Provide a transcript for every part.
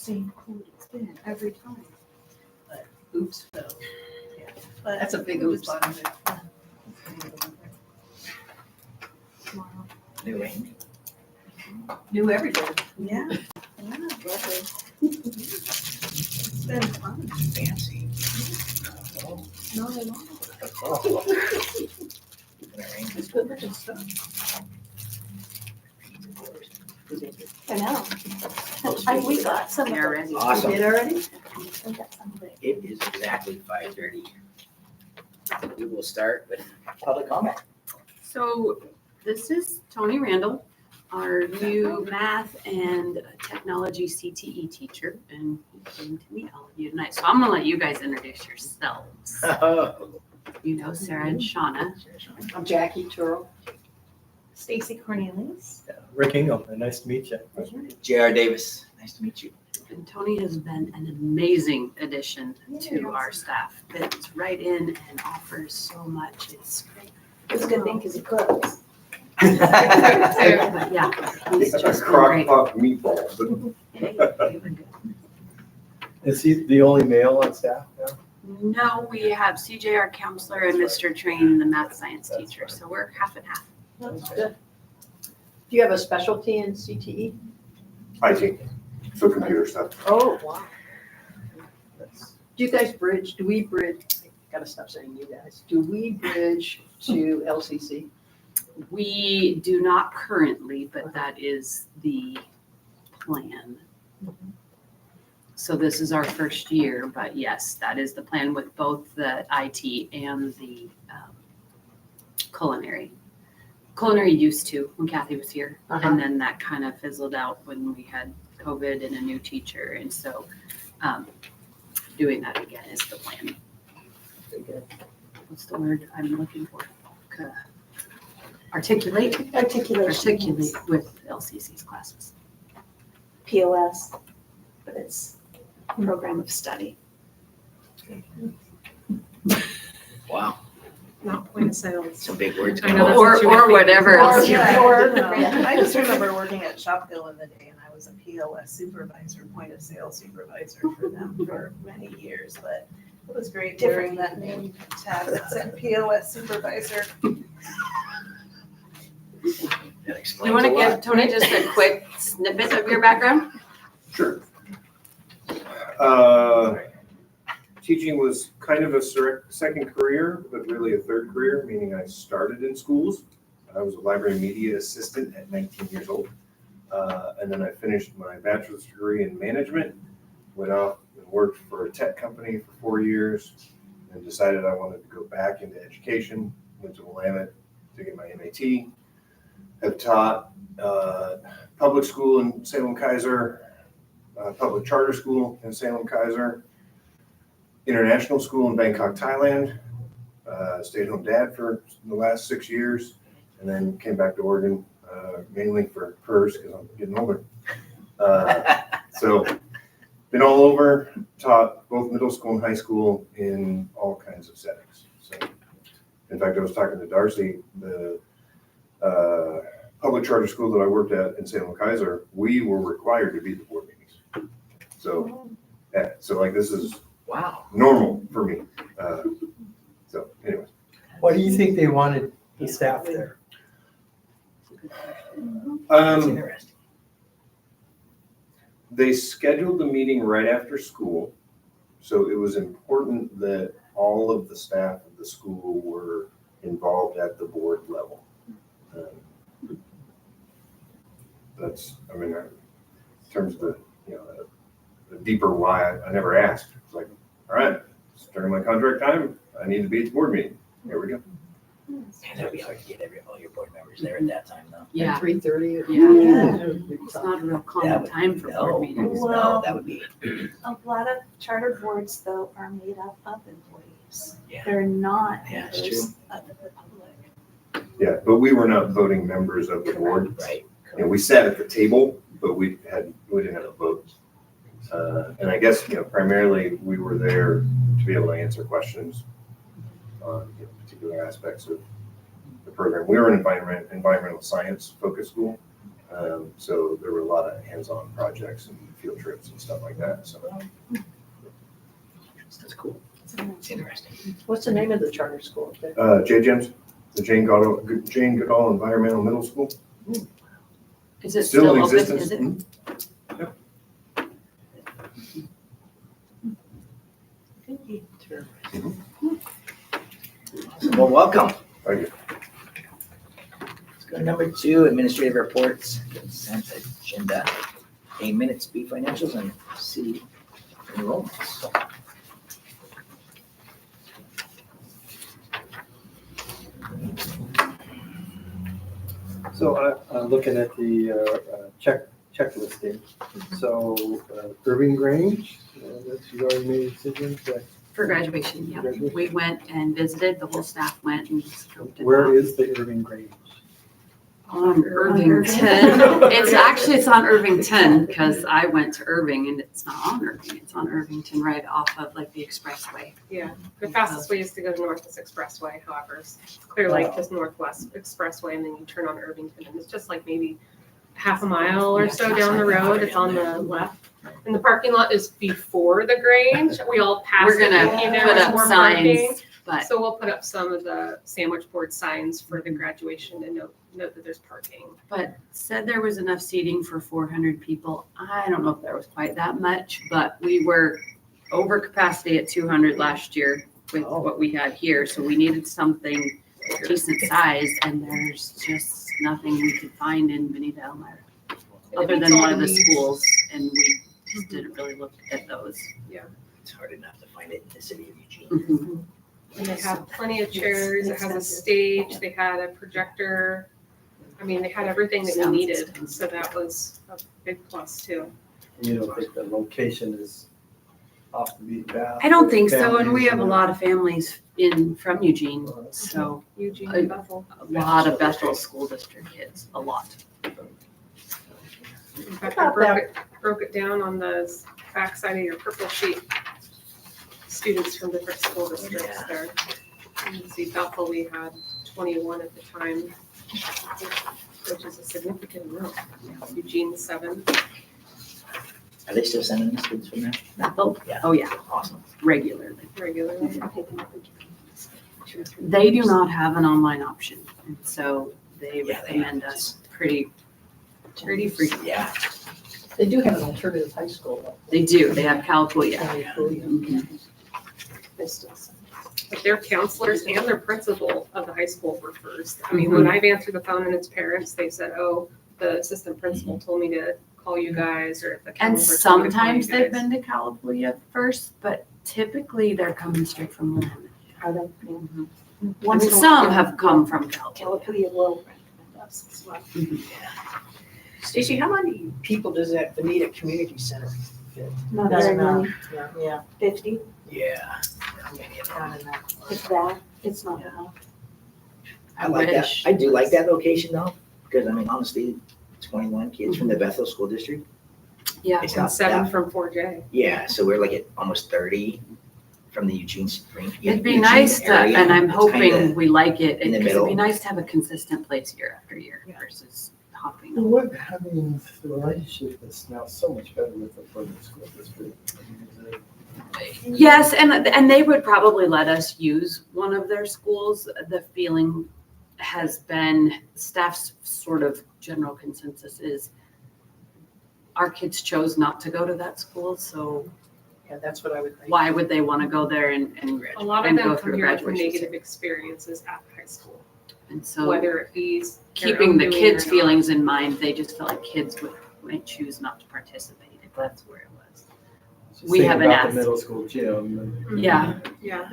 same code it's been every time. Oops, so. Yeah. But That's a big we oops. just bought it. Tomorrow. New range. New everything. Yeah. Yeah, lovely. It's been fun. Fancy. Not at all. Oh. It's good looking stuff. I know. We got some of They're those. ready. Awesome. You did already? We got some of it. It is exactly 5:30. We will start with public comment. So this is Tony Randall, our new math and technology CTE teacher, and he came to meet all of you tonight. So I'm gonna let you guys introduce yourselves. You know Sarah and Shauna. I'm Jackie Turl. Stacy Cornelius. Rick Ingham, nice to meet you. J.R. Davis, nice to meet you. And Tony has been an amazing addition to our staff. Fits right in and offers so much. It's great. It's a good thing because he cooks. But yeah, he's just been Crock great. pot meatballs, but Hey, you've been good. Is he the only male on staff now? No, we have CJ, our counselor, and Mr. Train, the math science That's teacher. fine. So we're half and half. That's good. Do you have a specialty in CTE? IT, so computer stuff. Oh, wow. Do you guys bridge, do we bridge, I gotta stop saying you guys, do we bridge to LCC? We do not currently, but that is the plan. So this is our first year, but yes, that is the plan with both the IT and the culinary. Culinary used to when Kathy was here, and then that kind of fizzled out when we had COVID and a new teacher, and so doing that again is the plan. What's the word I'm looking for? Articulate Articulation. with LCC's classes. POS, but it's a program of study. Wow, Not point of sale. some big words. I know that's Or what you were thinking. whatever else. I just remember working at Shopville in the day, and I was a POS supervisor, point of sale supervisor for them for many years, but it was great wearing that name tag that said POS supervisor. That explains You want to a lot. give Tony just a quick snippet of your background? Sure. Teaching was kind of a second career, but really a third career, meaning I started in schools. I was a library media assistant at 19 years old. And then I finished my bachelor's degree in management, went off and worked for a tech company for 4 years, and decided I wanted to go back into education. Went to Willamette to get my MAT. Have taught public school in Salem Kaiser, public charter school in Salem Kaiser, international school in Bangkok, Thailand. Stayed home dad for the last 6 years, and then came back to Oregon mainly for PERS because I'm getting older. So been all over, taught both middle school and high school in all kinds of settings. So, in fact, I was talking to Darcy, the public charter school that I worked at in Salem Kaiser, we were required to be at the board meetings. So, yeah, so like this is Wow. normal for me. So anyways, Why do you think they wanted the staff there? That's interesting. they scheduled the meeting right after school. So it was important that all of the staff of the school were involved at the board level. That's, I mean, in terms of the, you know, the deeper why, I never asked. It's like, all right, it's during my contract time, I need to be at the board meeting. Here we go. Man, that'd be hard to get all your board members there at that time, though. Yeah, 3:30. yeah. It's not a real That common would- time for board no. meetings. No, that would be, A lot of charter boards, though, are made up of employees. Yeah. They're not Yeah, it's members of the public. Yeah, but we were not voting members of the board. right. You know, we sat at the table, but we didn't have a vote. And I guess, you know, primarily we were there to be able to answer questions on, you know, particular aspects of the program. We were an environmental science focused school. So there were a lot of hands-on projects and field trips and stuff like that, so. That's cool. It's interesting. What's the name of the charter school? JGEMS, the Jane Goodall Environmental Middle School. Is it Still still in open? existence. Is it? Mhm. Well, welcome. Thank you. Let's go to number 2, administrative reports, consent agenda. A minutes, B financials, and C enrollments. So I'm looking at the checklisting. So Irving Grange, that's, you already made a decision, that- For graduation, yeah. Graduation. We went and visited, the whole staff went and scoped it where out. is the Irving Grange? On Irvington. It's on Irvington, because I went to Irving and it's not on Irving, it's on Irvington right off of like the expressway. Yeah, the fastest way is to go to Northwest Expressway, however, it's Clear Lake to Northwest Expressway, and then you turn on Irvington, and it's just like maybe half a mile or so down the road, it's on the left. And the parking lot is before the Grange, we all pass We're it, gonna thinking put there was up more parking. signs, but So we'll put up some of the sandwich board signs for the graduation to note that there's parking. said there was enough seating for 400 people. I don't know if there was quite that much, but we were over capacity at 200 last year with what we had here. So we needed something decent size, and there's just nothing we could find in Benita Elmira other than one of the schools, and we just didn't really look at those. It's hard enough to find it in the city of Eugene. Mhm. And they had plenty of chairs, it has a stage, they had a projector. I mean, they had everything that we Sound needed, system. so that was a big plus too. You don't think the location is off the beaten path? I don't think so, and we Families have a lot of families from Eugene, so Eugene I- and Bethel. a lot of Bethel School District kids, a lot. In fact, I broke it down on the back side of your purple sheet. Students from different school districts there. You can see Bethel, we had 21 at the time, which is a significant amount. Eugene, 7. Are they still sending us kids from there? Bethel? Yeah. Oh, yeah, Awesome. regularly. Regularly. They do not have an online option, and so they Yeah, they recommend have. us pretty frequently. Yeah. They do have an alternative high school though. They do, they have California. But their counselors and their principal of the high school were first. I mean, when I've answered the phone and it's parents, they said, oh, the assistant principal told me to call you guys, or the And counselor told me to call you sometimes they've guys. been to California first, but typically they're coming straight from Willamette. Are they? And some have come from California. California will recommend us as well. Stacy, how many people does that Benita Community Center fit? Not Doesn't very know. many, Yeah, 50, Yeah. down in that. if that, it's not enough. I like that. wish. I do like that location though, because I mean, honestly, 21 kids from the Bethel School District. Yeah. It's And not 7 that. from 4J. Yeah, so we're like at almost 30 from the Eugene Spring. It'd be Eugene nice to, area. and I'm It's hoping kinda- we like it, in the because it'd be middle. nice to have a consistent place year after year versus hopping. And what, I mean, the relationship is now so much better with the Furman School District. I mean, is it- Yes, and they would probably let us use one of their schools. The feeling has been, staff's sort of general consensus is our kids chose not to go to that school, so Yeah, that's what I would think. why would they want to go there and A lot of And them go come through here with graduation. negative experiences at the high school, and so whether it be their keeping own the doing kids' or not. feelings in mind, they just felt like kids might choose not to participate if that's where it was. Just We thinking haven't about asked. the middle school gym and Yeah, Yeah.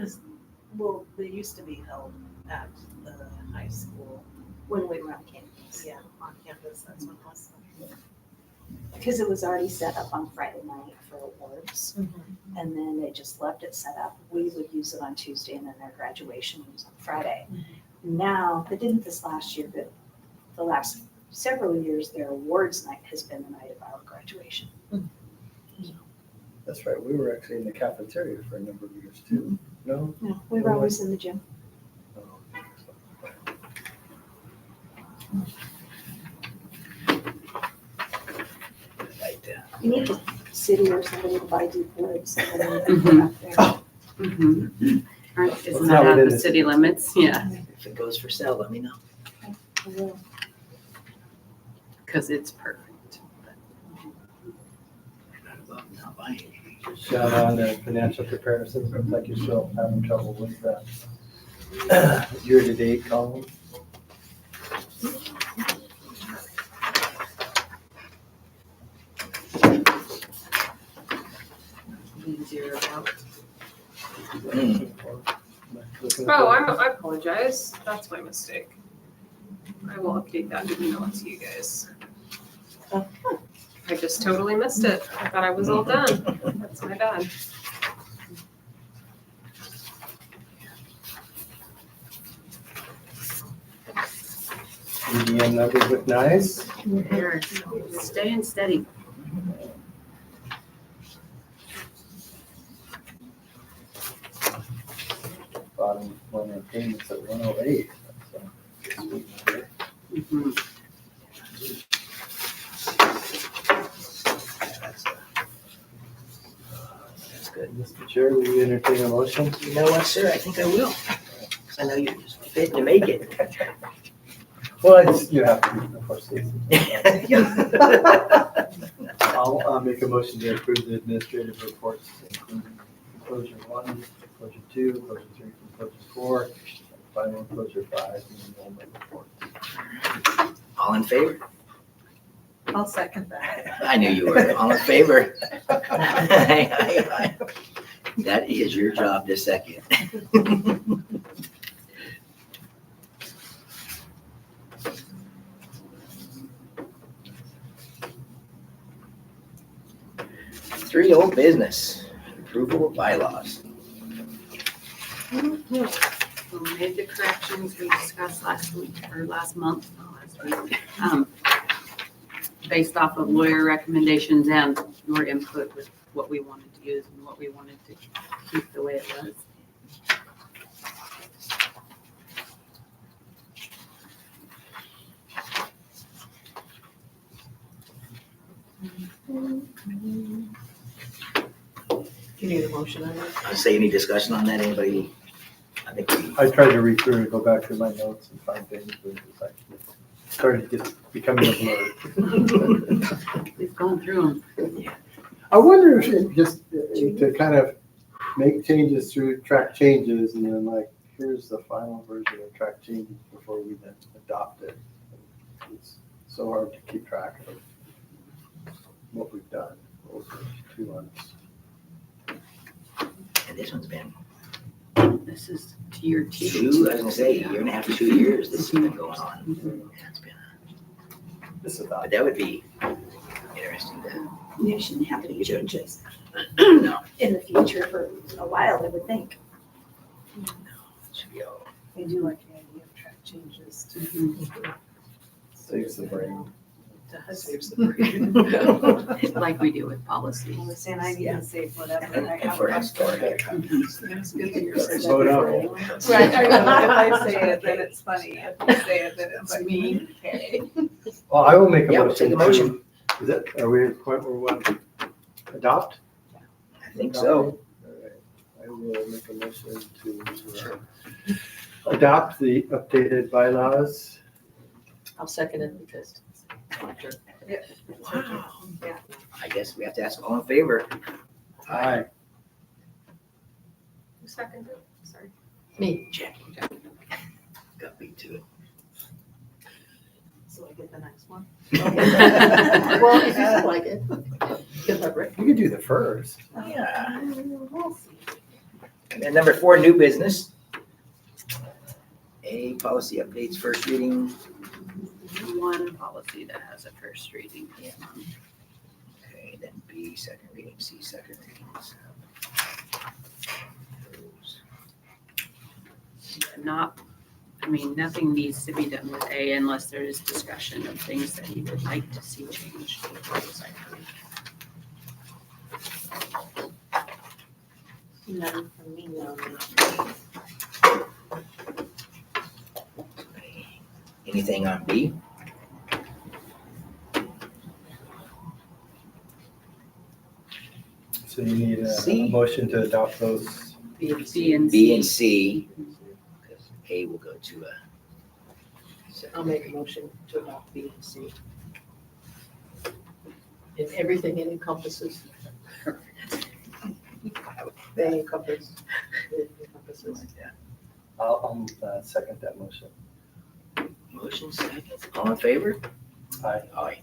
Well, they used to be held at the high school, When we were on campus. yeah, on campus, that's when it was. Because it was already set up on Friday night for awards, Mm-hmm. and then they just left it set up. We would use it on Tuesday, and then their graduation was on Friday. Now, they didn't this last year, but the last several years, their awards night has been the night of our graduation. that's right, we were actually in the cafeteria for a number of years too. No? No, we were always in the gym. Oh, You need the city or somebody to buy deep woods. And then you put it up there. Mhm. Right, isn't It's that not out within the the city limits? Yeah, If it goes for sale, let me know. I will. because it's perfect. Not buying. Shout on the financial comparisons, looks like you're still having trouble with that year-to-date column. Zero out. Oh, I apologize. That's my mistake. I will update that and email it to you guys. I just totally missed it. I thought I was all done. That's my bad. EDM numbers look nice. They're staying steady. Bottom one of payments at 108. Mhm. That's good. Mr. Chair, will you entertain a motion? You know what, sir? I think I will. 'Cause I know you're just fitting to make it. Well, you have to be before Stacy. I'll make a motion to approve the administrative reports, including enclosure 1, enclosure 2, enclosure 3, enclosure 4, and final enclosure 5, and enrollment report. All in favor? I'll second that. I knew you were. All in favor? That is your job this second. Three, old business, approval of bylaws. We made the corrections we discussed last week, or last month, not last week. Based off of lawyer recommendations and your input with what we wanted to use and what we wanted to keep the way it was. You need a motion on that? I say, any discussion on that? Anybody? I think we, I tried to read through and go back through my notes and find things, but it's like, started to get becoming a blur. We've gone through them. I wonder if it just to kind of make changes through track changes and then like, here's the final version of track changes before we then adopt it. It's so hard to keep track of what we've done over 2 months. and this one's been This is to your team. I was gonna say, a year and a half to 2 years this has been going on. Yeah, it's been, This is but that would be interesting to, You shouldn't have any changes no, in the future for a while, I would think. it should be all. I do like the idea of track changes to. saves the brain. Saves the brain. Like we do with policy. I was saying I need to save whatever I And have. for historic. It's good that you're saying Slow down. that. Right, I know, if I say it, then it's funny, if you say it, then it's me. Okay. Well, I will make a Yeah, we'll motion. take a motion. Is it, are we at the point where we want to adopt? I think so. All right. I will make a motion to adopt the updated bylaws. I'll second it because. Wow. I guess we have to ask all in favor. Aye. Who seconded? Sorry. Me. Jackie. Got me to it. So I get the next one. Well, if you like it. Good luck, Rick. You could do the first. Yeah. And then number 4, new business. A, policy updates, first reading. One policy that has a first reading. Okay, then B, second reading, C, second readings. Not, I mean, nothing needs to be done with A unless there is discussion of things that you would like to see changed. None from me, no. Anything on B? So you need a C. motion to adopt those. B and B C. and B and C. C. Because A will go to a, So I'll make a motion to adopt B and C. And everything it encompasses. They encompass, it encompasses. yeah. I'll second that motion. Motion second. All in favor? Aye. Aye.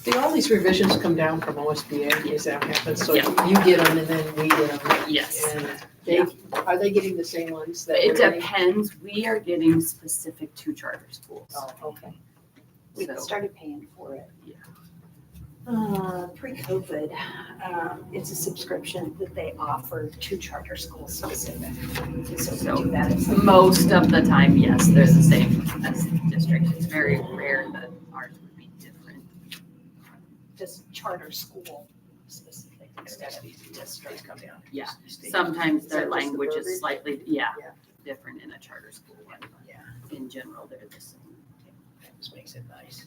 Do all these revisions come down from OSBA? Is that what happens? So Yeah. you get them and then we get them? Yes. And they, are they getting the same ones that It we're getting? depends. We are getting specific to charter schools. Oh, okay. We So- started paying for it. Yeah. Pre-COVID, it's a subscription that they offer to charter schools specific. So we do that. It's like- Most of the time, yes, they're the same as districts. It's very rare that ours would be different. just charter school specific instead of district. Come down. Yeah. State. Sometimes Is their that just the language verbiage? is slightly, Yeah. different in a charter school one. but Yeah. In general, they're the same. That just makes it nice.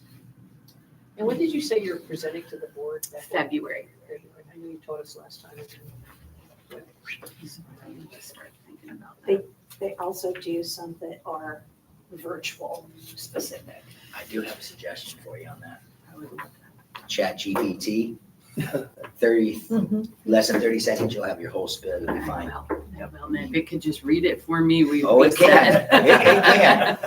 And when did you say you're presenting to the board? February. I know you told us last time. Start thinking about that. They also do some that are virtual specific. I do have a suggestion for you on that. I would look Chat GPT, 30, less than 30 seconds, you'll have your whole spiel, you'll be at fine. that. Well, and if it could just read it for me, we Oh, would it be can. set. It can.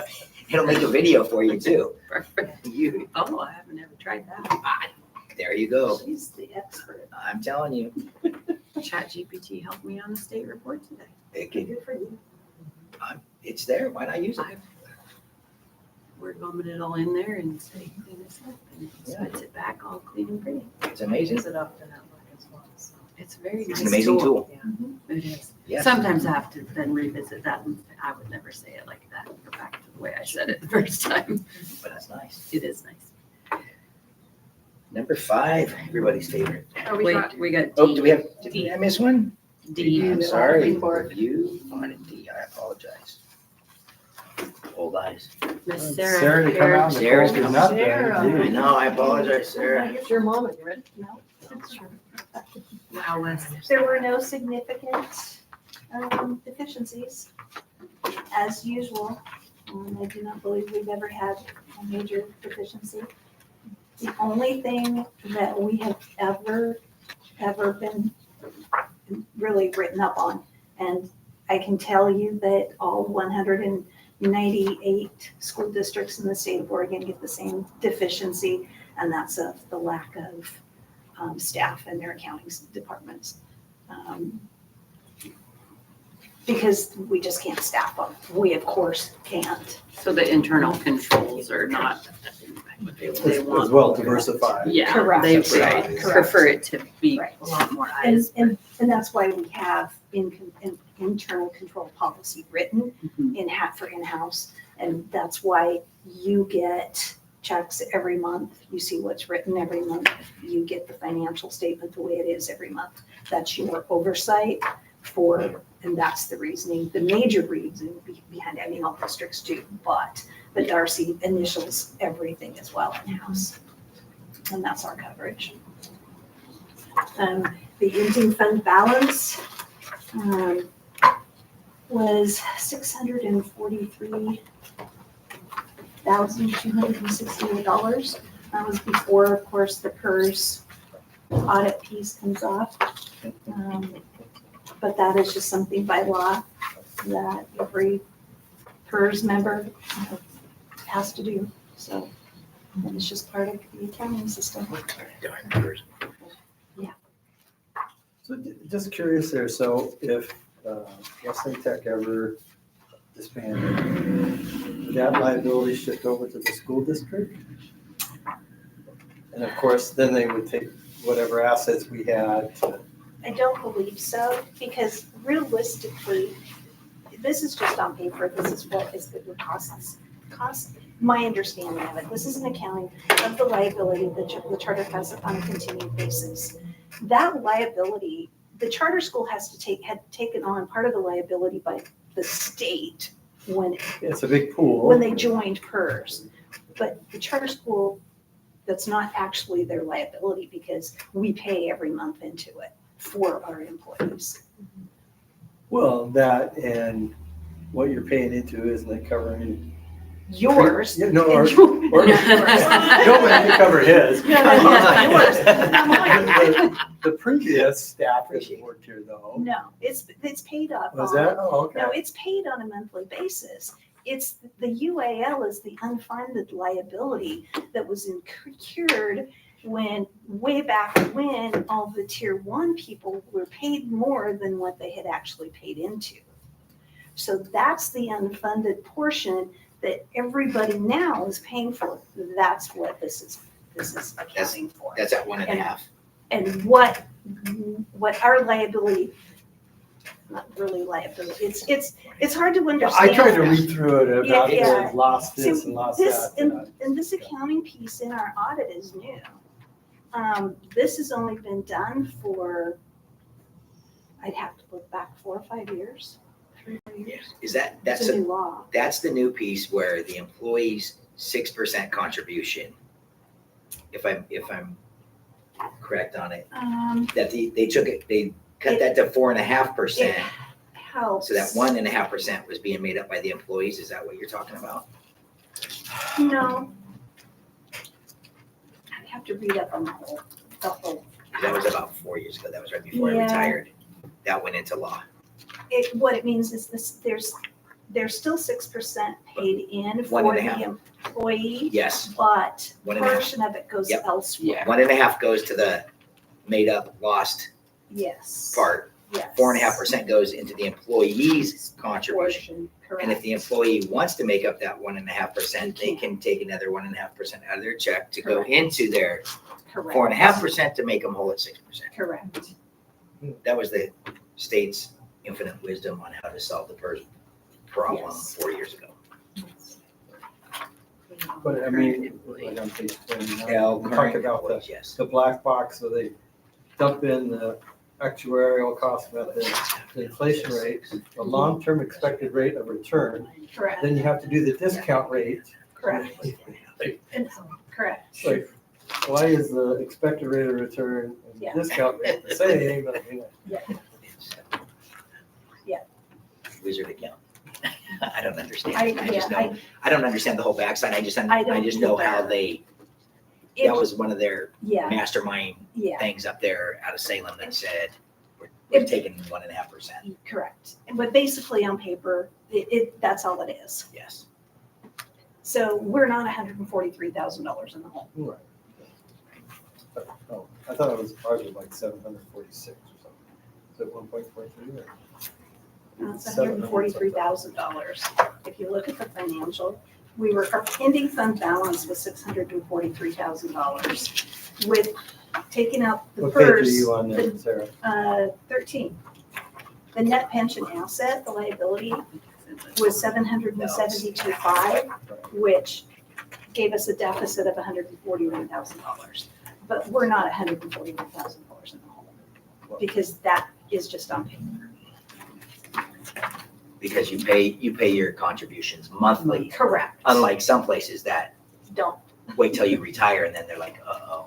It'll make a video for you too. Perfect. You, Oh, I haven't ever tried that. there you go. She's the expert. I'm telling you, Chat GPT helped me on the state report today. it can, Good for you. it's there, why not use it? I've word vomited it all in there and say, clean this up, and it Yeah. spits it back all clean and pretty. It's amazing. Use it often at work as well, so. It's a very It's nice an amazing tool. It is. Yes. Sometimes I have to then revisit that and I would never say it like that and go back to the way I said it the first time. But that's nice. It is nice. Number 5, everybody's favorite. Oh, we got, Wait, we got Oh, D. did I miss one? D. I'm sorry. report. Review, audit D, I apologize. Old eyes. Miss Sarah Sarah. to come out. Sarah's Nicole, coming out. is not Sarah. there, I indeed. know, I apologize, Sarah. Here's your moment, you ready? No. Wow, Wes. There were no significant deficiencies, as usual. I do not believe we've ever had a major deficiency. The only thing that we have ever been really written up on, and I can tell you that all 198 school districts in the state of Oregon get the same deficiency, and that's of the lack of staff in their accounting departments. Because we just can't staff them. We, of course, can't. So the internal controls are not what they As want. well diversified. Yeah, Correct. they Right. would prefer it to be Right. a lot more And, eyes. and that's why we have internal control policy written Mhm. for in-house. And that's why you get checks every month. You see what's written every month. You get the financial statement the way it is every month. That's your oversight for, and that's the reasoning, the major reason behind it. I mean, all districts do, but Darcy initials everything as well in-house. And that's our coverage. The ending fund balance was $643,268. That was before, of course, the PERS audit piece comes off. But that is just something by law that every PERS member has to do. So it's just part of the accounting system. Darn numbers. So just curious there, so if Wesleyan Tech ever disbanded, would that liability shift over to the school district? And of course, then they would take whatever assets we had to. I don't believe so, because realistically, this is just on paper, this is what is the costs. My understanding of it, this is an accounting of the liability that the charter has on a continued basis. That liability, the charter school had taken on part of the liability by the state when It's a big pool. when they joined PERS. But the charter school, that's not actually their liability because we pay every month into it for our employees. Well, that and what you're paying into, isn't it covering? Yours. Yeah, no, and or, your- or, nobody can cover his. No, that's yours. The previous staff that worked here though, No, it's paid up. was on- that? Oh, okay. No, it's paid on a monthly basis. It's, the UAL is the unfunded liability that was incurred when, way back when, all the tier one people were paid more than what they had actually paid into. So that's the unfunded portion that everybody now is paying for. That's what this is accounting for. That's at 1.5. And what our liability, not really liability, it's hard to I understand. tried to read through it about Yeah. lost this See, and lost this, that. and this accounting piece in our audit is new. This has only been done for, I'd have to look back 4 or 5 years, 3 or 4 Yeah. years. Is that, It's a new law. that's the new piece where the employee's 6% contribution, if I'm correct on it, that they took it, they cut that to 4.5%. It helps. So that 1.5% was being made up by the employees. Is that what you're talking about? No. I'd have to read up on the whole. That was about 4 years ago. That was right before I Yeah. retired. That went into law. What it means is this, there's still 6% paid in for 1.5. the employee, Yes, but 1.5. portion of it goes Yep. elsewhere. 1.5 goes to the made up lost Yes. part. Yes. 4.5% goes into the employee's contribution. Portion, And if correct. the employee wants to make up that 1.5%, they You can take another 1.5% out of their check to go Correct. into their Correct. 4.5% to make them whole at 6%. Correct. That was the state's infinite wisdom on how to solve the PERS problem Yes. 4 years ago. But I mean, like on page 29, Now, we talk current about employees, yes. the black box, so they dump in the actuarial cost method, the inflation rate, the long-term expected rate of return, Correct. then you have to do the discount rate. Correct. Correct. Like, why is the expected rate of return and Yeah. the discount rate the same? I mean, Yeah. Wizard account. I don't understand. I, I just yeah, know, I don't understand the whole backside. I just I don't know how either. they, It- that was one of their Yeah, mastermind yeah, things up there out of Salem that said, we're taking 1.5%. correct. But basically on paper, that's all it is. Yes. So we're not $143,000 in the hole. right. Oh, I thought it was probably like 746 or something. Is it 1.43 or? It's $143,000. If you look at the financial, our ending fund balance was $643,000 with taking out the What page are PERS, you on there, Sarah? 13. The net pension asset, the liability, was $772,500, which gave us a deficit of $141,000. But we're not $141,000 in the hole because that is just on paper. Because you pay your contributions monthly, Correct. unlike some places that Don't. wait till you retire and then they're like, uh-oh.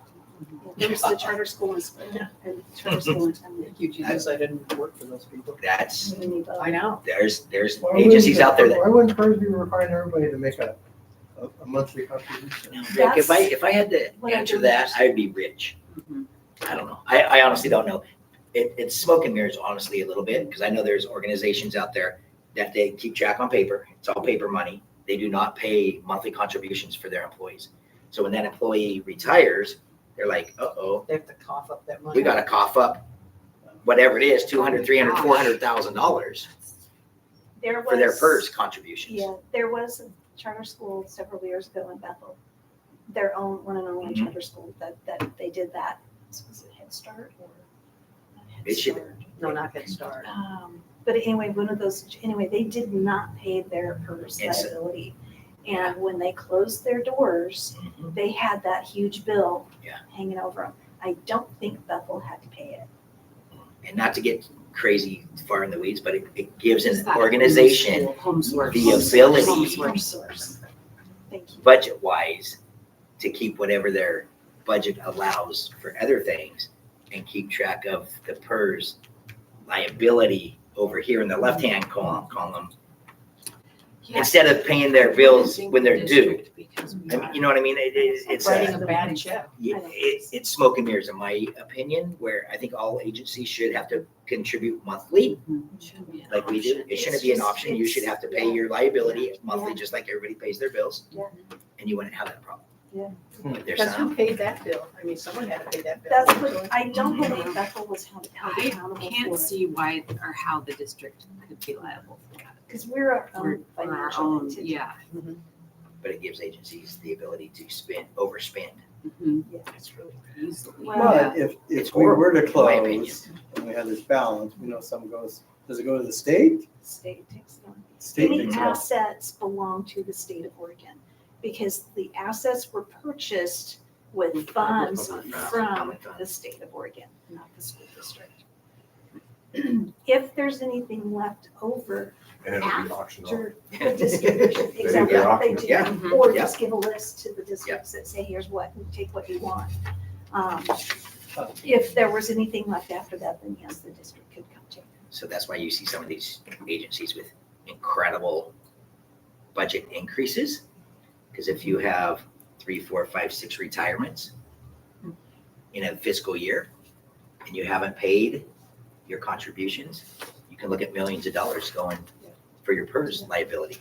There's the charter school and charter school and Thank you, Jesus, I didn't work for those people. That's, I know. there's Why wouldn't agencies out there that, Why wouldn't PERS be requiring everybody to make a monthly contribution? Rick, if I had to what I answer don't that, I'd be rich. Mhm. I don't know. I honestly don't know. It's smoke and mirrors, honestly, a little bit, because I know there's organizations out there that they keep track on paper. It's all paper money. They do not pay monthly contributions for their employees. So when that employee retires, they're like, uh-oh, They have to cough up that money. we gotta cough up whatever it is, $200,000, $300,000, $400,000 There for their was- PERS contributions. Yeah, there was a charter school several years ago in Bethel, their own, one and only Mhm. charter school that they did that. Was it Head Start or? not Head It should- Start? No, not Head Start. But anyway, they did not pay their PERS It's- liability. And when they closed their doors, Mhm. they had that huge bill Yeah. hanging over them. I don't think Bethel had to pay it. And not to get crazy far in the weeds, but it gives Is an that organization home source. the ability- Home Home source. source. Thank you. budget-wise to keep whatever their budget allows for other things and keep track of the PERS liability over here in the left-hand column, Yeah, instead of paying their I bills think when the they're due. district, because we I mean, are- you know what I mean? It's Writing a bad check. it's smoke and mirrors in my opinion, where I think all agencies should have to contribute monthly Shouldn't be an like we do. option. It shouldn't be an option. You should have to pay your liability monthly, Yeah. just like everybody pays their bills. Yeah. And you wouldn't have that problem. Yeah. But there's Because who some, paid that bill? I mean, someone had to pay that bill. That's what, I don't believe Bethel was held I accountable can't for it, see why or how the district could be liable for that. because we're our We're own we're our financial own, entity. yeah. but it gives agencies the ability to overspend. Mhm. That's really Easily. Well, But if It's we were to horrible, in my opinion. close and we had this balance, we know some goes, does it go to the state? State takes it on. State Any takes it off. assets belong to the state of Oregon, because the assets were purchased with funds Public funds, from public funds. the state of Oregon, not the school district. If there's anything left over And it'll be auctioned off. after the distribution, They exactly, auction they it. do, Yeah. Mhm. or Yeah. just give a list to the districts that say, here's what, and take what you want. If there was anything left after that, then yes, the district could come take it. So that's why you see some of these agencies with incredible budget increases. Because if you have 3, 4, 5, 6 retirements in a fiscal year and you haven't paid your contributions, you can look at millions of dollars going for your PERS liability.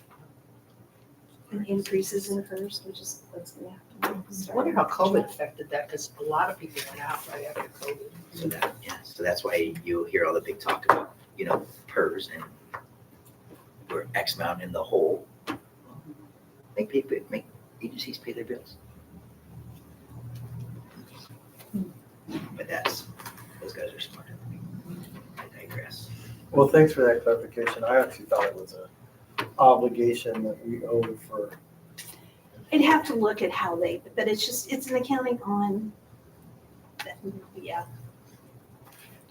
And increases in hers, which is what's gonna happen. I wonder how COVID affected that, because a lot of people went out right after COVID. So that's why you hear all the big talk about, PERS and we're X amount in the hole. Make agencies pay their bills. But those guys are smarter than me. I digress. Well, thanks for that clarification. I actually thought it was a obligation that we owed for, I'd have to look at how but it's an accounting on, yeah.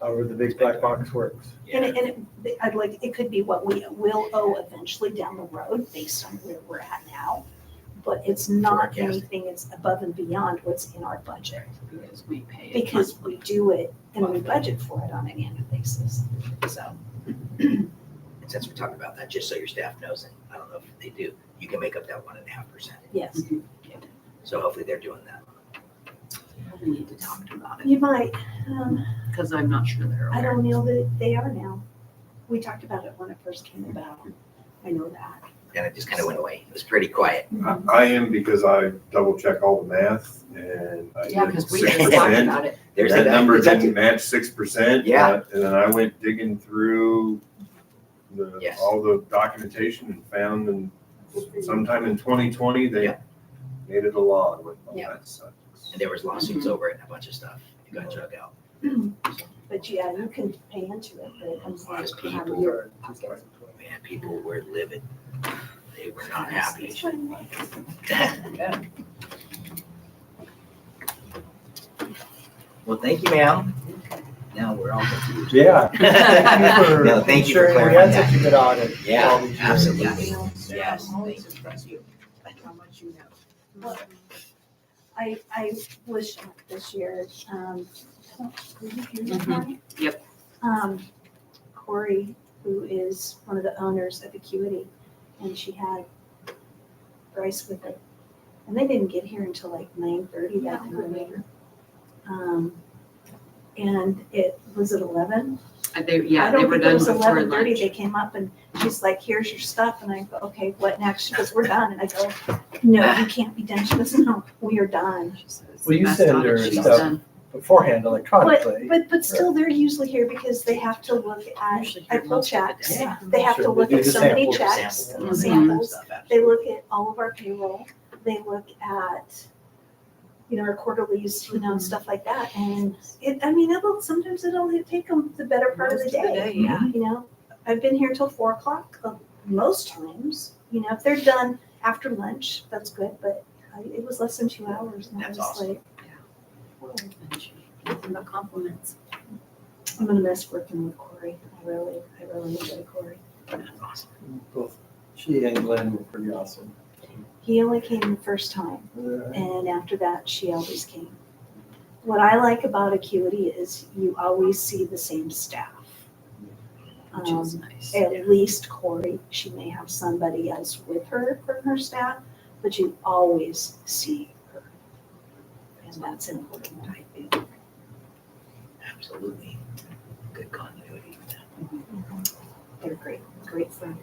however the big black box works. And it could be what we will owe eventually down the road based on where we're at now. But it's not Forecast. anything, it's above and beyond what's in our budget. Because we pay it Because monthly. we do it and we budget for it on an annual basis, so. And since we're talking about that, just so your staff knows, and I don't know if they do, you can make up that 1.5%. Yes, So hopefully they're doing that. We need to talk about it, you might, because I'm not sure they're I aware. don't know that they are now. We talked about it when it first came about. I know that. And it just kind of went away. It was pretty quiet. I am because I double check all the math and I Yeah, did because we just talked 6%. about it. There's That number that's didn't match 6%. Yeah. And then I went digging through Yes. all the documentation and found and sometime in 2020, they Yeah. made it a law. And went, oh, Yeah. that sucks. And there was lawsuits over it and a bunch of stuff. It got drug out. But yeah, you can pay into it, but it comes out Because of people your pocket. Man, people were livid. They were not happy. Well, thank you, ma'am. Now we're all confused. Yeah. No, thank you for ensuring we clarifying had that. such a good audit. Yeah, all these years. absolutely. Yeah, Yes, I'm always thank you. impressed with how much you know. I was shocked this year. Were you here that Mhm. morning? Yep. Corey, who is one of the owners of Acuity, and she had Bryce with her. And they didn't get here until like 9:30 that morning. And it was at 11. Yeah, I they don't were think it done was before 11:30. They lunch. came up and she's like, here's your stuff. And I go, okay, what next? She goes, we're done. And I go, no, you can't be done. She goes, no, we are done. She said it's Well, the you best send audit her she's stuff done. Beforehand electronically. But still, they're usually here because they have to look at, Usually I here pull most of the checks. day. They have to Sure, look they do at the so many samples. checks, Sample. Mhm. samples. Stuff, They absolutely. look at all of our payroll. They look at, our quarterlies, and stuff like that. And sometimes it'll take them the better part of the Most of the day. day, yeah. I've been here till 4:00 most times. If they're done after lunch, that's good, but it was less than 2 hours. And I That's was awesome. like, And she- Nothing but compliments. I'm gonna miss working with Corey. I really enjoy Corey. Awesome. Both she and Glenn were pretty awesome. He only came the first time, Uh, and after that, she always came. What I like about Acuity is you always see the same staff. Which is nice. At least Corey, she may have somebody else with her from her staff, but you always see her. And that's important, I think. Absolutely. Good continuity with that. They're great friends.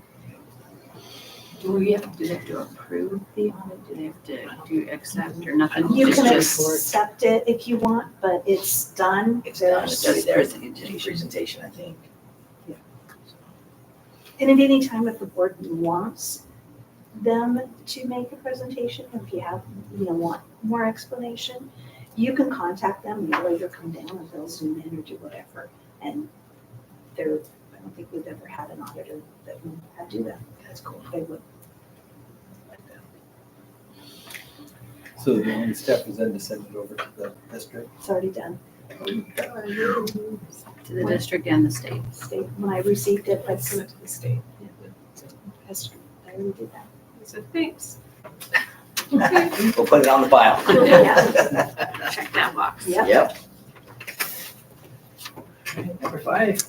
Do they have to approve the audit? Do they have to do accept or nothing? You It's can just- accept it if you want, but it's done. It's done, it's already there, it's There's- a presentation, I think. And at any time, if the board wants them to make a presentation, if you have, want more explanation, you can contact them, they'll either come down or they'll zoom in or do whatever. And I don't think we've ever had an auditor that would have to do that. That's cool. They would. So the only step is then to send it over to the district. It's already done. To the district and the state. State, when I received it, Let's send it to the state. I already did that. So thanks. We'll put it on the file. Yeah. Check that box. Yep. Yep. Number 5.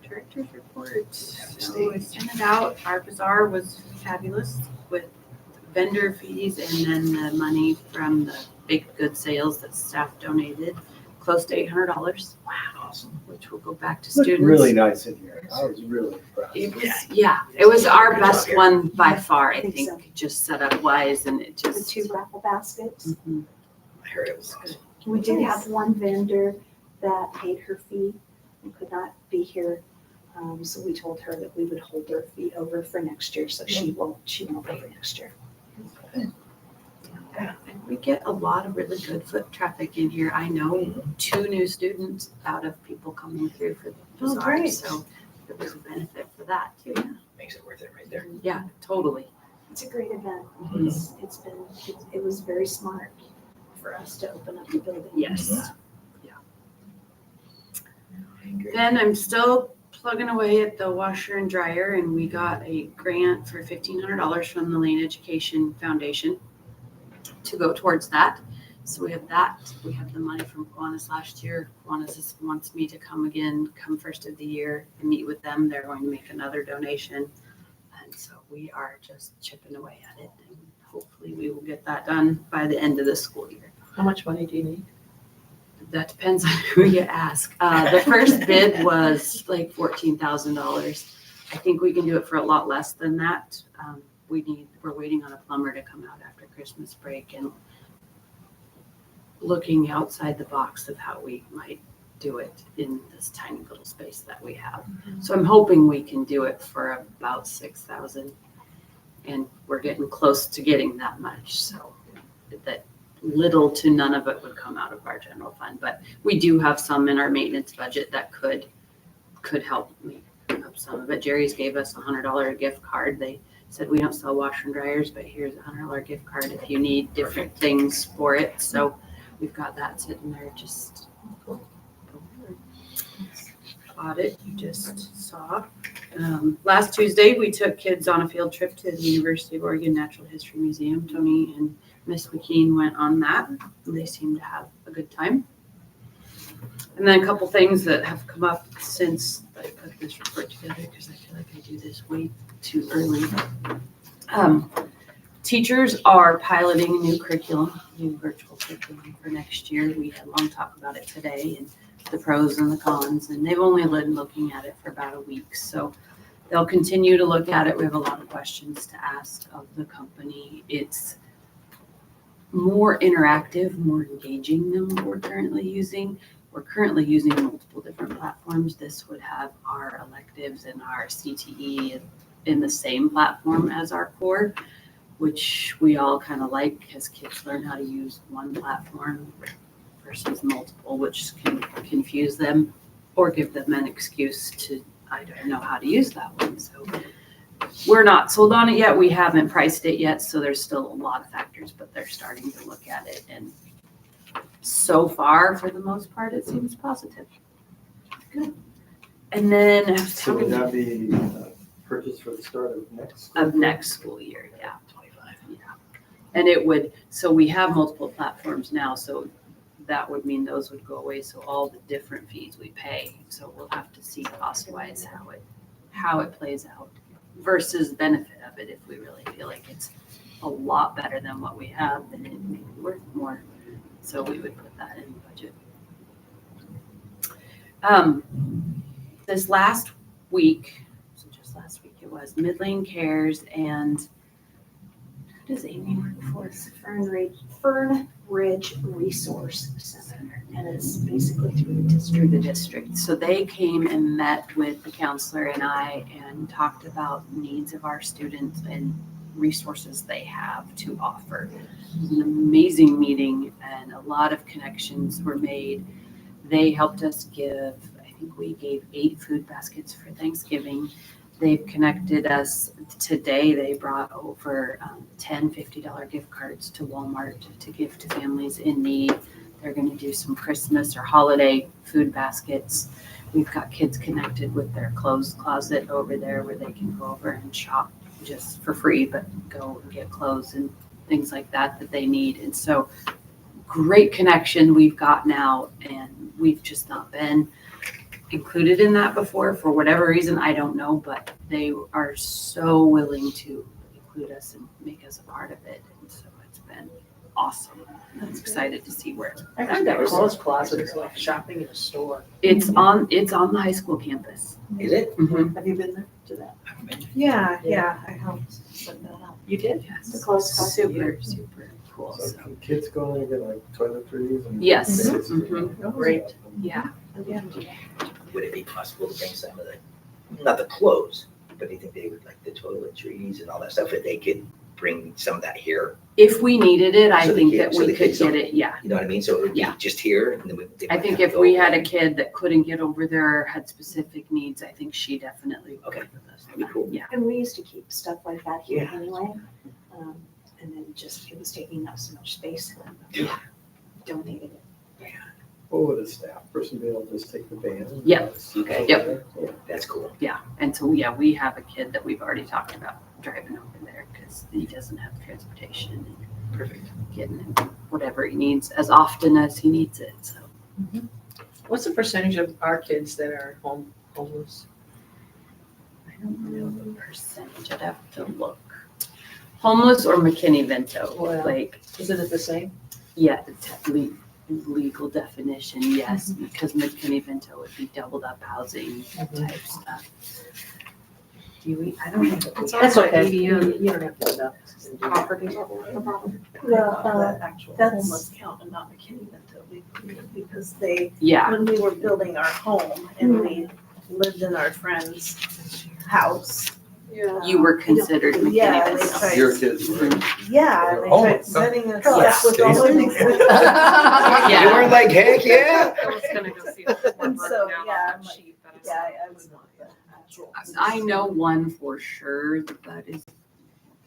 Director's report. So I sent it out. Our bazaar was fabulous with vendor fees and then the money from the baked good sales that staff donated, close to $800. Wow. Awesome. Which will go back to Looked students. really nice in here. I was really impressed. It was, it was our Good job best here. one by far, I I think think, just set up wise and it The just. 2 raffle baskets. Mhm. I heard it was awesome. We did have one vendor that paid her fee and could not be here. So we told her that we would hold her fee over for next year, so she won't pay for next year. And we get a lot of really good foot traffic in here. I know 2 new students out of people coming through for the Oh, bazaar, great. so there was a benefit for that too. Makes it worth it right there. Yeah, totally. It's a great event. Mhm. It was very smart for us to open up the building. Yes. Great. Then I'm still plugging away at the washer and dryer, and we got a grant for $1,500 from the Lane Education Foundation to go towards that. So we have that. We have the money from Kiwanis last year. Kiwanis just wants me to come again, come first of the year and meet with them. They're going to make another donation. And so we are just chipping away at it. And hopefully we will get that done by the end of the school year. How much money do you need? That depends on who you ask. The first bid was like $14,000. I think we can do it for a lot less than that. We're waiting on a plumber to come out after Christmas break and looking outside the box of how we might do it in this tiny little space that we have. So I'm hoping we can do it for about $6,000, and we're getting close to getting that much. So that little to none of it would come out of our general fund, but we do have some in our maintenance budget that could help me up some of it. Jerry's gave us $100 gift card. They said we don't sell washer and dryers, but here's a $100 gift card if you need different things for it. So we've got that sitting there. Just audit you just saw. Last Tuesday, we took kids on a field trip to the University of Oregon Natural History Museum. Tony and Miss McKean went on that. They seemed to have a good time. And then a couple things that have come up since I put this report together, because I feel like I do this way too early. Teachers are piloting a new curriculum, new virtual curriculum for next year. We had a long talk about it today and the pros and the cons, and they've only been looking at it for about a week. So they'll continue to look at it. We have a lot of questions to ask of the company. It's more interactive, more engaging than what we're currently using. We're currently using multiple different platforms. This would have our electives and our CTE in the same platform as our core, which we all kind of like as kids learn how to use one platform versus multiple, which can confuse them or give them an excuse to, I don't know how to use that one. So we're not sold on it yet. We haven't priced it yet. So there's still a lot of factors, but they're starting to look at it. And so far, for the most part, it seems positive. Good. And then I was So would talking that be purchased for the start of next? of next school year, yeah. 25. And it would, so we have multiple platforms now, so that would mean those would go away, so all the different fees we pay. So we'll have to see cost-wise how it plays out versus benefit of it, if we really feel like it's a lot better than what we have, then it may be worth more. So we would put that in the budget. This last week, so just last week it was, Midlane Cares and who does Amy work for? Fern Ridge Resource Center, and it's basically through the Through district. the district. So they came and met with the counselor and I and talked about needs of our students and resources they have to offer. It was an amazing meeting and a lot of connections were made. They helped us give, I think we gave 8 food baskets for Thanksgiving. They've connected us today. They brought over 10 $50 gift cards to Walmart to give to families in need. They're going to do some Christmas or holiday food baskets. We've got kids connected with their clothes closet over there where they can go over and shop just for free, but go and get clothes and things like that they need. And so great connection we've got now, and we've just not been included in that before for whatever reason, I don't know, but they are so willing to include us and make us a part of it. And so it's been awesome. I'm excited to see where I heard that clothes closet is like shopping in a store. it's on the high school campus. Is it? Have you been there to that? I haven't been. Yeah, I helped set that up. You did? Yes. The clothes closet. Super cool. So So, can kids go in and get like toiletries and? Yes. things and Mhm. stuff? Great. yeah. Would it be possible to bring some of the, not the clothes, but do you think they would like the toiletries and all that stuff, if they could bring some of that here? If we needed it, I So the think kids- that so we the could kids don't- get it, yeah. You know what I mean? So it would be Yeah. just here and then they I might think have if to we go had a over. kid that couldn't get over there or had specific needs, I think she definitely would Okay. work with us. That'd be cool. Yeah. And we used to keep stuff like that here Yeah. anyway. And then it was taking up so much space. Yeah. Donated it. What would a staff person be able to just take the van? and Yep. sit Okay. over Yep. there? Yeah. That's cool. Yeah, and so, yeah, we have a kid that we've already talked about driving over there because he doesn't have transportation and Perfect. getting him whatever he needs as often as he needs it, so. What's the percentage of our kids that are homeless? I don't know the percentage, I'd have to look. Homeless or McKinney-Vento, Well- like, Isn't it the same? yeah, the legal definition, yes, because McKinney-Vento would be doubled up housing type stuff. Do we, I don't know. that we It's have- That's also okay. ADM You don't have to know. property level. The actual that's- homeless count and not McKinney-Vento, because they, Yeah, when we were building our home and we lived in our friend's house. Yeah. you were considered Yeah, they McKinney-Vento. tried- Your kids were. Yeah, and they tried Homeless. setting us Yeah. up with all of these. Yeah. You weren't like, heck yeah. I was gonna go see if it And was so, broken down yeah, on I'm that like, sheet that I Yeah, saw. I would want the actual. I know one for sure that is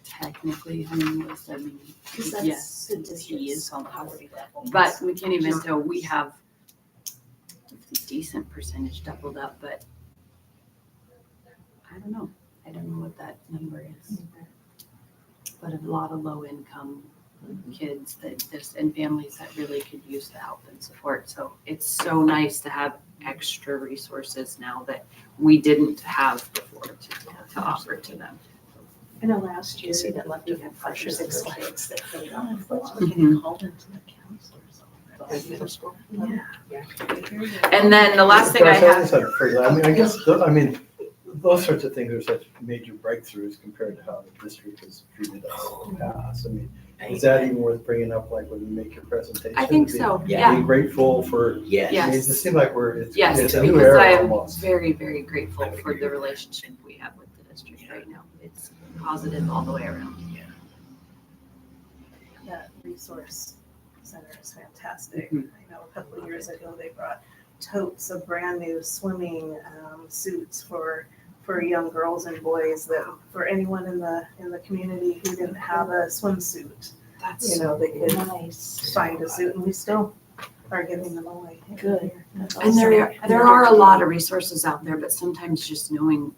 technically homeless. I mean, Because that's yes, the he district's is homeless. poverty level. But McKinney-Vento, we have a decent percentage doubled up, but I don't know. I don't know what that number is. But a lot of low income kids that just, and families that really could use the help and support. So it's so nice to have extra resources now that we didn't have before to offer to them. I know last year, see that we had 5 or 6 kids that filled out. Mhm. Called into the counselor's Middle school? office. And then the last thing I have, I mean, I guess, those sorts of things are such major breakthroughs compared to how the district has treated us in the past. I mean, is that even worth bringing up, like when you make your presentation? I think Be- so, Yeah. Being yeah. grateful for, Yes. I mean, it just seems like it's Yes, a new because era I am almost. very, very grateful I would for agree the with that. relationship we have with the district right now. It's positive all the way around. That resource center is fantastic. Mhm. I know a couple of years ago, they brought totes of brand new swimming suits for young girls and boys, that for anyone in the community who didn't have a swimsuit, That's you know, they could Nice. find a suit, and we still are giving them away. Good. And there are a lot of resources out there, but sometimes just knowing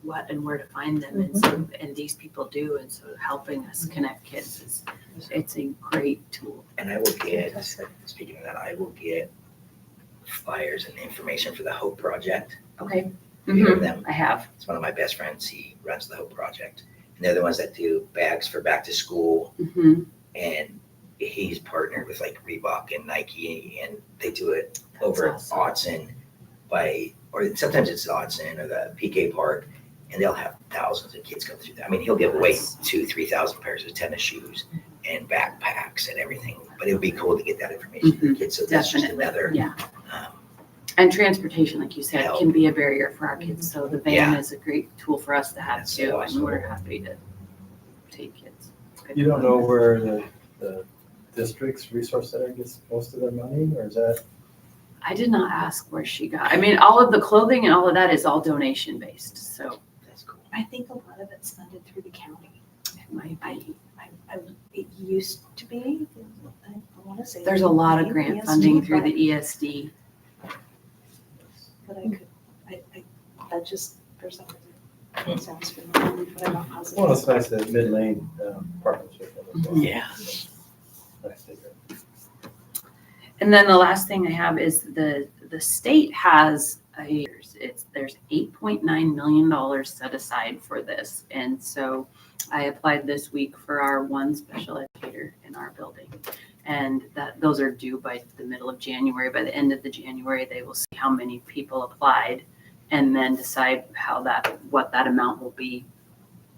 what and where to find them, and so, and these people do, and so helping us connect kids is, it's a great tool. And I will get, speaking of that, I will get flyers and information for the Hope Project. Okay. Have you heard of them? I have. It's one of my best friends. He runs the Hope Project. And they're the ones that do bags for back to school. Mhm. And he's partnered with like Reebok and Nike, and they do it over at awesome. Autzen or sometimes it's Autzen or the PK Park, and they'll have thousands of kids come through that. I mean, he'll give away 2,000-3,000 pairs of tennis shoes and backpacks and everything, but it would be cool to get that information to the kids, so that's just Definitely. another, Yeah. um, And transportation, like you said, Help. can be a barrier for our kids, so the van Yeah. is a great tool for us to have That's too, and awesome. we're happy to take kids. It's good. You don't know where the district's resource center gets most of their money, or is that? I did not ask where she got, I mean, all of the clothing and all of that is all donation based, so that's cool. I think a lot of it's funded through the county. it might be. It used to be, I want to say. There's a lot of maybe grant ESD, funding through but- the ESD. But I could, that just, for some reason, it sounds familiar, but I'm not positive. Well, it's nice that Mid-Lane partnership as well. Yeah. Nice to hear. And then the last thing I have is the state has there's $8.9 million set aside for this. And so I applied this week for our one special educator in our building. And those are due by the middle of January. By the end of the January, they will see how many people applied and then decide what that amount will be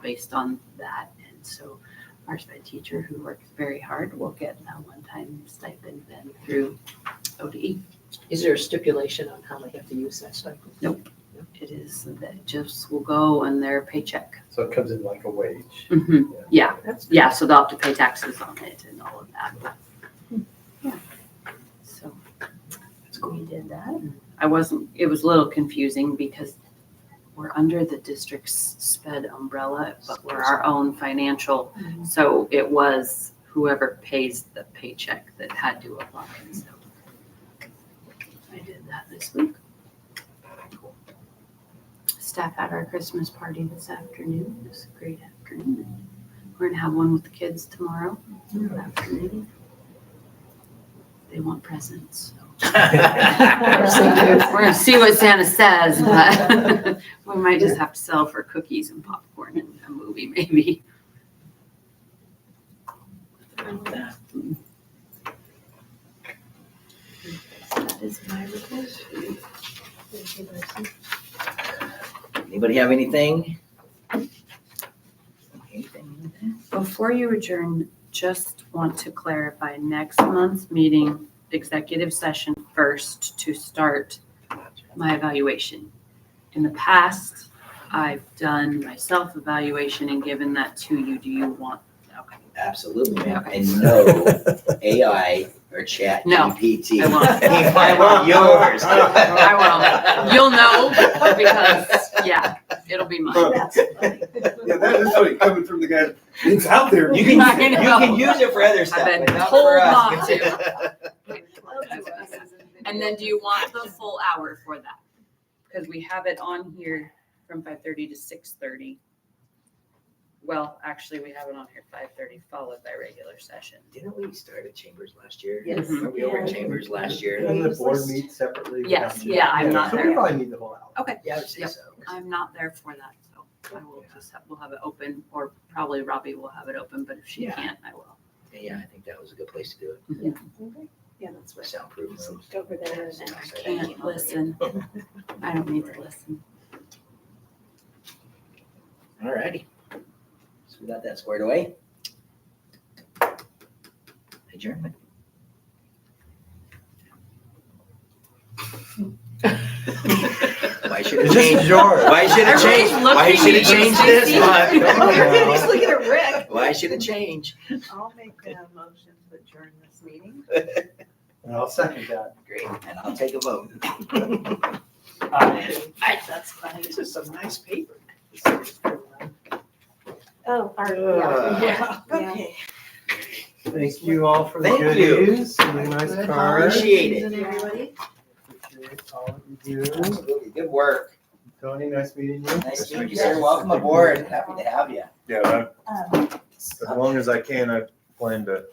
based on that. And so our sped teacher who works very hard will get a one-time stipend then through ODE. Is there a stipulation on how they have to use that stipend? It is that just will go on their paycheck. So it comes in like a wage. Yeah, That's yeah, so they'll have to pay taxes on it and all of that. Yeah. So we did that. It was a little confusing because we're under the district's sped umbrella, but we're our own financial. So it was whoever pays the paycheck that had to apply. And so I did that this week. Staff had our Christmas party this afternoon. It was a great afternoon. We're gonna have one with the kids tomorrow afternoon. They want presents, so. We're gonna see what Santa says, but we might just have to sell for cookies and popcorn and a movie maybe. That is my report. Anybody have anything? Anything? Before you adjourn, just want to clarify next month's meeting, executive session first to start my evaluation. In the past, I've done my self-evaluation and given that to you. Do you want? Okay. Absolutely, ma'am. Okay. And no AI or chat No, GPT. I won't. I want yours. I will. You'll know because, yeah, it'll be mine. That's funny. Yeah, that is funny, coming from the guy, it's out there. You can, I you know. can use it for other stuff, been but not told for us. not to. And then do you want the full hour for that? Because we have it on here from 5:30 to 6:30. Well, actually, we have it on here 5:30 followed by regular session. Didn't we start at Chambers last year? Yes. Were we over at Yeah. Chambers last year? And the board meets separately. Yes, yeah, I'm not So there. we probably need the whole hour. Yeah, I would say Yep. so. I'm not there for that, so I will we'll have it open, or probably Robbie will have it open, but if she Yeah. can't, I will. Yeah, I think that was a good place to do it. Yeah, that's what. Soundproof rooms. Over there and I can't listen. I don't need to listen. Alrighty. So we got that squared away. Adjournment. Why should it It's just change? yours. Why should it Everybody's change? Why looking should it at you, change this Stacy. month? Everybody's looking at Rick. Why should it change? I'll make a motion to adjourn this meeting. And I'll second that. Great, and I'll take a vote. That's funny. This is some nice paper. Oh, our, Uh, yeah. Okay. Thank you all for the Thank good you. news and the nice Good cards. Appreciate it. season, everybody. Appreciate all that you do. Absolutely, good work. Tony, nice meeting you. Nice to meet you, sir. Welcome aboard. Happy to have you. Yeah, Um, as long as I can, I plan to